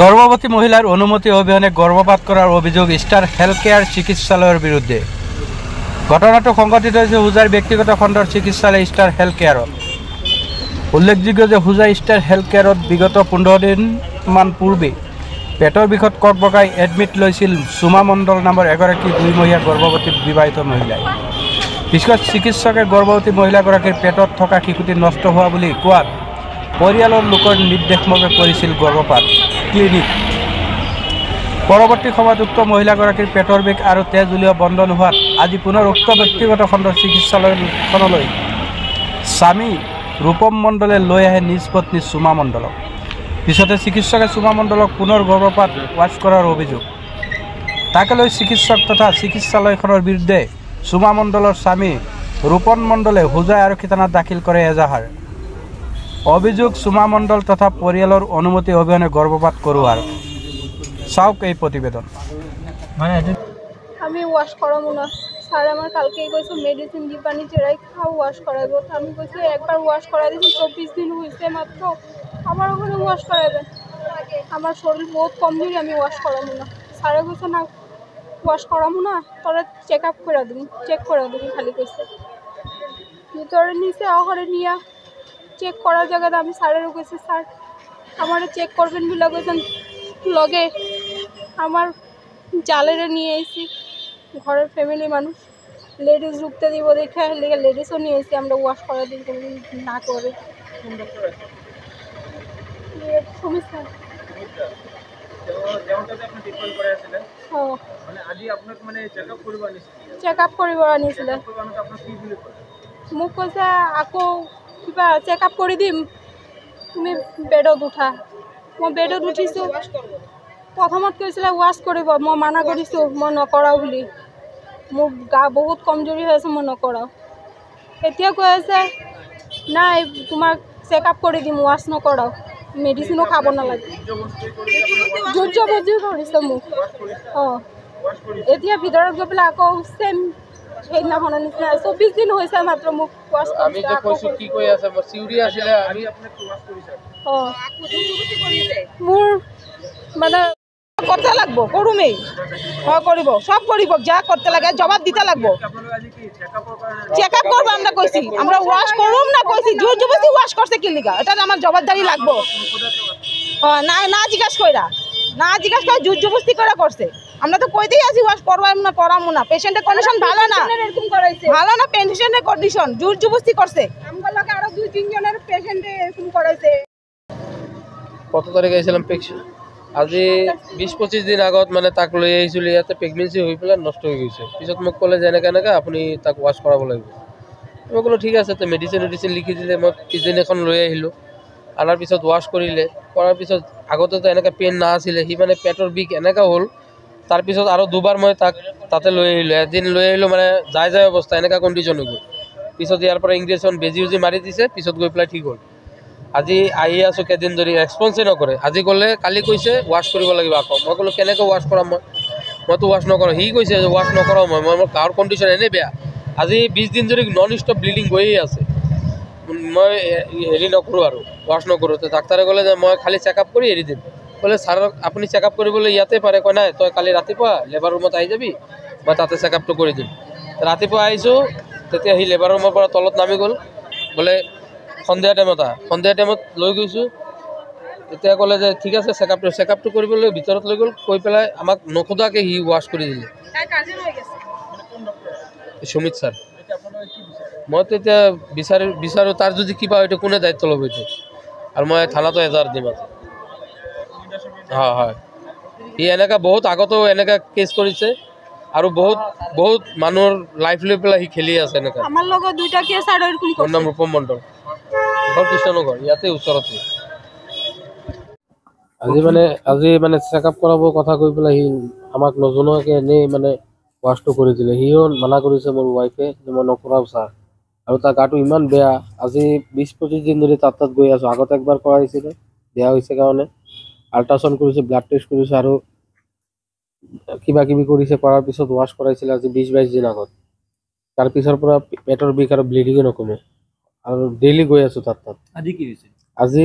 গৰ্ভবতী মহিলাৰ অনুমতি অবিহনে গৰ্ভপাত কৰাৰ অভিযোগ স্টাৰ হেলথ কেয়াৰ চিকিৎসালয়েৰ বিৰুদ্ধে। ঘটনাটি সংঘটিত হয়েছে হুজাৰ ব্যক্তিগত খণ্ডৰ চিকিৎসালয় স্টাৰ হেলথ কেয়াৰত। উল্লেখযোগ্য যে হুজাৰ স্টাৰ হেলথ কেয়াৰত বিগত 15 দিনমান পূৰ্বে পেটৰ বিষত ককবকাই এডমিট লৈছিল সুমা মণ্ডল নামৰ এগৰাকী 2 মহীয়া গৰ্ভৱতী বিবাহিত মহিলাই। পিছত চিকিৎসকে গৰ্ভৱতী মহিলাগৰাকীৰ পেটত থকা শিশুটি নষ্ট হোৱা বুলি কোৱাত পৰিয়ালৰ লোকৰ নিৰ্দেশমৰ্মে কৰিছিল গৰ্ভপাত ক্লিনিক। পৰৱৰ্তী সময়ত উক্ত মহিলাগৰাকীৰ পেটৰ বিষ আৰু তেজ উলিওৱা বন্ধ নোহোৱাত আজি পুনৰ উক্ত ব্যক্তিগত খণ্ডৰ চিকিৎসালয়খনলৈ স্বামী ৰূপম মণ্ডলে লৈ আহে নিজ পত্নী সুমা মণ্ডলক। পিছতে চিকিৎসকে সুমা মণ্ডলক পুনৰ গৰ্ভপাত ৱাছ কৰাৰ অভিযোগ। তাকে লৈ চিকিৎসক তথা চিকিৎসালয়খনৰ বিৰুদ্ধে সুমা মণ্ডলৰ স্বামী ৰূপম মণ্ডলে হুজাই আৰক্ষী থানাত দাখিল কৰে এজাহাৰ। অভিযোগ সুমা মণ্ডল তথা পৰিয়ালৰ অনুমতি অবিহনে গৰ্ভপাত কৰোৱাৰ। চাওক এই প্ৰতিবেদন। আমি ওয়াশ করাবো না স্যার আমার কালকেই কইছে মেডিসিন দিবানি চেরাই খাও ওয়াশ করাবো। আমি কইছি একবার ওয়াশ করা দিয়েছি 24 দিন হয়েছে মাত্র, আবার ওখানে ওয়াশ করাবেন। আমার শরীর বহুত কমজোরি, আমি ওয়াশ করাবো না। স্যারে কইছে না ওয়াশ করাবো না, তোরা চেক আপ করে দিবি, চেক করে দিবি খালি কইছে। ভিতরে নিচে ওখানে নিয়ে চেক করার জায়গাতে আমি স্যারেরও কইছি স্যার আমার চেক করবেন বলে কইছেন। লগে আমার জালেরে নিয়ে এসেছি, ঘরের ফ্যামিলি মানুষ লেডিস ঢুকতে দিব দেখে লেডিসও নিয়ে এসেছি আমরা ওয়াশ করা দিন না করে। চেক আপ কৰিব আনিছিলে মোক কৈছে আকৌ কিবা চেক আপ কৰি দিম তুমি বেডত উঠা। মই বেডত উঠিছোঁ, প্ৰথমত কৈছিলে ৱাছ কৰিব, মই মানা কৰিছোঁ মই নকৰাওঁ বুলি, মোৰ গা বহুত কমজোৰি হৈ আছে মই নকৰাওঁ। এতিয়া কৈ আছে নাই তোমাক চেক আপ কৰি দিম ৱাছ নকৰাওঁ, মেডিচিনো খাব নালাগে। জোৰ জবৰদস্তি কৰিছে মোক। অঁ এতিয়া ভিতৰত গৈ পেলাই আকৌ চেম সেইদিনাখনৰ নিচিনা 24 দিন হৈছে মাত্ৰ মোক ৱাছ মোৰ মানে করতে লাগবো করুমেই করব সব করব যা করতে লাগে জবাব দিতে লাগবো। চেক আপ করবো আমরা কইছি, আমরা ওয়াশ করুম না কইছি জোর জবরদস্তি ওয়াশ করছে কি লিগা এটা আমার জবাবদারি লাগবো। না না জিজ্ঞাসা কইরা না জিজ্ঞাসা করে জোর জবরদস্তি করে করছে। আমরা তো কইতেই আছি ওয়াশ করবাম না করামু না, পেশেন্টের কন্ডিশন ভালো না, এরকম করাইছে ভালো না, পেশেন্টের কন্ডিশন জোর জবরদস্তি করছে। আমগো লাগে আরো 2-3 জনের পেশেন্টে এরকম করাইছে। কত তারিখে আইছিলাম পেশেন্ট আজি 20-25 দিন আগত মানে তাক লৈ আহিছিলোঁ ইয়াতে প্ৰেগনেঞ্চি হৈ পেলাই নষ্ট হৈ গৈছে। পিছত মোক ক'লে যে এনেকৈ আপুনি তাক ৱাছ কৰাব লাগিব। মই ক'লোঁ ঠিক আছে, তো মেডিচিন লিখি দিলে। মই পিছদিনাখন লৈ আহিলোঁ, আনাৰ পিছত ৱাছ কৰিলে, কৰাৰ পিছত আগতেতো এনেকৈ পেইন নাছিলে, সি মানে পেটৰ বিষ এনেকৈ হ'ল। তাৰপিছত আৰু দুবাৰ মই তাক তাতে লৈ আহিলোঁ, এদিন লৈ আহিলোঁ মানে যায় অৱস্থা এনেকুৱা কণ্ডিশ্যন হৈ গ'ল। পিছত ইয়াৰ পৰা ইঞ্জেকশ্যন বেজি মাৰি দিছে, পিছত গৈ পেলাই ঠিক হ'ল। আজি আহি আছোঁ কেইদিন ধৰি ৰেছপন্সেই নকৰে। আজি ক'লে কালি কৈছে ৱাছ কৰিব লাগিব আকৌ। মই ক'লোঁ কেনেকৈ ৱাছ কৰাম, মইতো ৱাছ নকৰোঁ। সি কৈছে যে ৱাছ নকৰোঁ মোৰ গাৰ কণ্ডিশ্যন এনেই বেয়া। আজি 20 দিন ধৰি নন ষ্টপ ব্লিডিং গৈয়ে আছে, মই হেৰি নকৰোঁ আৰু ৱাছ নকৰোঁ। তো ডাক্তৰে ক'লে যে মই খালি চেক আপ কৰি এৰি দিম। ক'লে ছাৰক আপুনি চেক আপ কৰিবলৈ ইয়াতে পাৰে? কয় নাই, তই কালি ৰাতিপুৱা লেবাৰ ৰুমত আহি যাবি, মই তাতে চেক আপটো কৰি দিম। ৰাতিপুৱা আহিছোঁ, তেতিয়া সি লেবাৰ ৰুমৰ পৰা তলত নামি গ'ল। বোলে সন্ধিয়া টাইমত লৈ গৈছোঁ। এতিয়া ক'লে যে ঠিক আছে চেক আপটো কৰিবলৈ ভিতৰত লৈ গ'ল, কৈ পেলাই আমাক নোসোধাকৈ সি ৱাছ কৰি দিলে। সুমিত ছাৰ। মইতো এতিয়া বিচাৰোঁ তাৰ যদি কিবা হয়তো কোনে দায়িত্ব ল'ব এইটো, আৰু মই থানাতো এজাহাৰ দিম। হয় সি এনেকুৱা বহুত আগতো এনেকুৱা কেছ কৰিছে, আৰু বহুত মানুহৰ লাইফ লৈ পেলাই সি খেলি আছে এনেকুৱা। আমাৰ লগত দুইটা কেস আৰ এৰকম মোৰ নাম ৰূপম মণ্ডল, ঘৰ কৃষ্ণনগৰ, ইয়াতে ওচৰতে। আজি মানে চেক আপ কৰাব কথা কৈ পেলাই সি আমাক নজনোৱাকৈ এনেই মানে ৱাছটো কৰি দিলে। সিও মানা কৰিছে মোৰ ৱাইফে যে মই নকৰাওঁ ছাৰ, আৰু তাৰ গাটো ইমান বেয়া। আজি 20-25 দিন ধৰি তাত গৈ আছোঁ। আগতে একবাৰ কৰাইছিলে, বেয়া হৈছে কাৰণে আল্ট্ৰাচাউণ্ড কৰিছে, ব্লাড টেষ্ট কৰিছে, আৰু কিবা কিবি কৰিছে। কৰাৰ পিছত ৱাছ কৰাইছিলে আজি 20-22 দিন আগত। তাৰপিছৰ পৰা পেটৰ বিষ আৰু ব্লিডিঙে নকমে, আৰু ডেইলি গৈ আছোঁ তাত। আজি কি হৈছে? আজি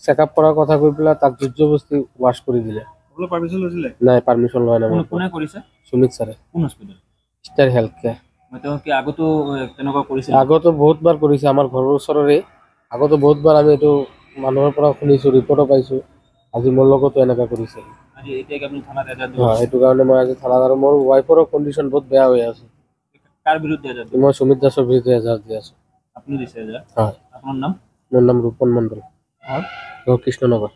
চেকআপ কৰাৰ কথা কৈ পেলাই তাক জবৰদস্তি ৱাছ কৰি দিলে। সকলো পাৰ্মিশ্যন লৈছিলে? নাই পাৰ্মিশ্যন লোৱা নাই। কোনে কৰিছে? সুমিত ছাৰে, কোন হস্পিটেল? Star health care. তেওঁ কি আগতো তেনেকুৱা কৰিছিল? আগতো বহুতবাৰ কৰিছে, আমাৰ ঘৰৰ ওচৰৰে। আগতো বহুতবাৰ আমি এইটো মানুহৰ পৰা শুনিছোঁ, ৰিপৰ্টো পাইছোঁ। আজি মোৰ লগতো এনেকুৱা কৰিছে। আজি এতিয়া কি আপুনি থানাত এজাহাৰ দিব? সেইটো কাৰণে মই আজি থানাত, আৰু মোৰ ৱাইফৰো কণ্ডিশ্যন বহুত বেয়া হৈ আছে। কাৰ বিৰুদ্ধে এজাহাৰ দিব? মই সুমিত দাসৰ বিৰুদ্ধে এজাহাৰ দি আছোঁ। আপুনি দিছে এজাহাৰ? হয়। আপোনাৰ নাম? মোৰ নাম ৰূপন মণ্ডল, হয়। কৃষ্ণনগৰ।